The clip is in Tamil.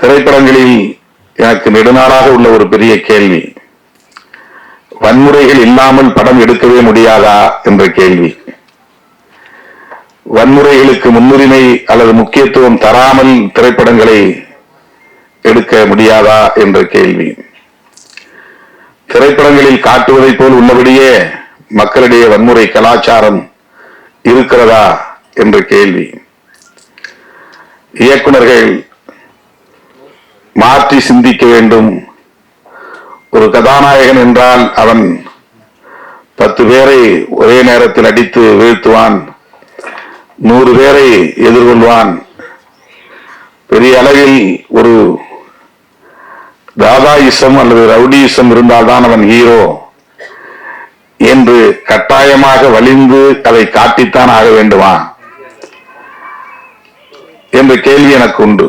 திரைப்படங்களில் எனக்கு நெடுநாளாக உள்ள ஒரு பெரிய கேள்வி, வன்முறைகள் இல்லாமல் படம் எடுக்கவே முடியாதா என்ற கேள்வி. வன்முறைகளுக்கு முன்னுரிமை அல்லது முக்கியத்துவம் தராமல் திரைப்படங்களை எடுக்க முடியாதா என்ற கேள்வி. திரைப்படங்களில் காட்டுவதை போல் உள்ளபடியே மக்களிடையே வன்முறை கலாச்சாரம் இருக்கிறதா என்ற கேள்வி. இயக்குனர்கள் மாற்றி சிந்திக்க வேண்டும். ஒரு கதாநாயகன் என்றால் அவன் 10 பேரை ஒரே நேரத்தில் அடித்து வீழ்த்துவான், 100 பேரை எதிர்கொள்வான், பெரிய அளவில் ஒரு தாதாயிசம் அல்லது ரவுடியிசம் இருந்தால்தான் அவன் ஹீரோ என்று கட்டாயமாக வலிந்து அதை காட்டித்தான் ஆக வேண்டுமா என்ற கேள்வி எனக்கு உண்டு.